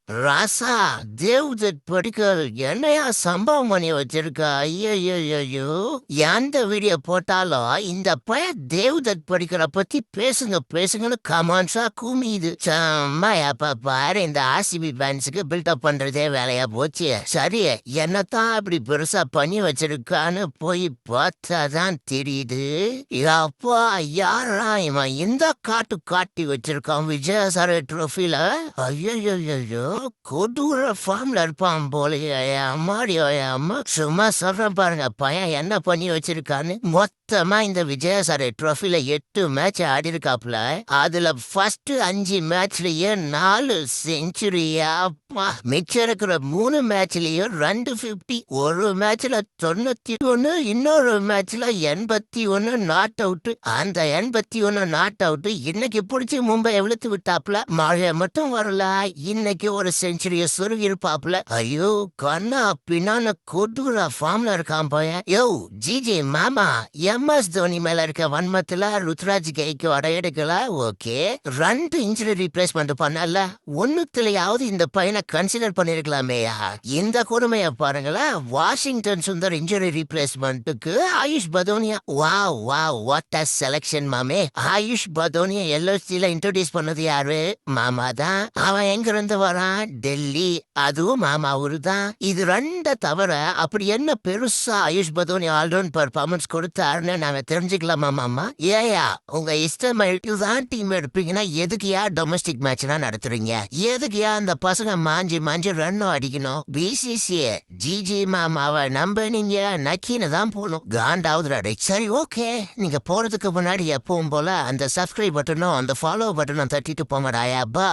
ராசா தேவ்தத் படிக்கல் என்னையா சம்பவம் பண்ணி வச்சிருக்கா? ஐயோ, எந்த வீடியோ போட்டாலும் இந்த பையன் தேவ்தத் படிக்கிற பத்தி பேசுங்க பேசுங்கன்னு கமான்ஸா குமியுது. செம்மையாப்பா பாரு, இந்த ஆர்சிபி ஃபேன்ஸுக்கு பில்டப் பண்றதே வேலையா போச்சு. சரி, என்னத்தான் அப்படி பெருசா பண்ணி வச்சிருக்கான்னு போய் பார்த்தாதான் தெரியுது. அப்பா, யாரா இவன் இந்த காட்டி வச்சிருக்கான் விஜயசார ட்ரோஃபில? ஐயோ, கொடூர ஃபார்ம்ல இருப்பான் போலயே. அம்மாடி அம்மா, சும்மா சொல்றேன் பாருங்க பையன் என்ன பண்ணி வச்சிருக்கான்னு. மொத்தமா இந்த விஜயசார ட்ரோஃபில 8 மேட்ச் ஆடி இருக்காப்ல. அதுல ஃபர்ஸ்ட் 5 மேட்ச்லயே 4 செஞ்சுரியா. மிச்சம் இருக்கிற 3 மேட்ச்லயும் 250. ஒரு மேட்ச்ல 91, இன்னொரு மேட்ச்ல 81 நாட் அவுட். அந்த 81 நாட் அவுட் இன்னைக்கு பிடிச்சி மும்பை வெளுத்து விட்டாப்ல. மழை மட்டும் வரல, இன்னைக்கு ஒரு செஞ்சுரிய சொருகி இருப்பாப்ல. ஐயோ, கண்ணா பின்னான கொடூர ஃபார்ம்ல இருக்கான் பையன். யோ ஜிஜி மாமா, எம்எஸ் தோனி மேல இருக்க வன்மத்துல ருத்ராஜ் கைக்கு எடுக்கல. ஓகே, 2 இன்ஜுரி ரீப்ளேஸ்மெண்ட் பண்ணல, ஒண்ணுத்துலயாவது இந்த பையனை கன்சிடர் பண்ணிருக்கலாமேயா. இந்த கொடுமையை பாருங்களேன். வாஷிங்டன் சுந்தர் இன்ஜுரி ரீப்ளேஸ்மெண்ட்டுக்கு ஆயுஷ் பதோனியா. வாட் அ செலக்ஷன் மாமே. ஆயுஷ் பதோனியா எல்ஓசில இன்ட்ரோடியூஸ் பண்ணது யாரு? மாமா தான். அவன் எங்க இருந்து வரான்? டெல்லி. அதுவும் மாமா ஊரு தான். இது 2 தவிர அப்படி என்ன பெருசா ஆயுஷ் பதோனியா ஆல்ரவுண்ட் பர்ஃபார்மன்ஸ் கொடுத்தாருன்னு நாம தெரிஞ்சுக்கலாமா மாமா? ஏயா, உங்க இஷ்டம் தான் டீம் எடுப்பீங்கன்னா எதுக்குயா டொமஸ்டிக் மேட்ச்னா நடத்துறீங்க? எதுக்குயா அந்த பசங்க மாஞ்சி ரன்னும் அடிக்கணும்? பிசிசிஏ ஜிஜி மாமாவை நம்பினீங்க நக்கின்னு தான் போகணும். காண்டாவது. சரி, ஓகே, நீங்க போறதுக்கு முன்னாடி எப்பவும் போல அந்த சப்ஸ்கிரைப் பட்டனும் அந்த ஃபாலோ பட்டனும் தட்டிட்டு போங்கடாயா. பா.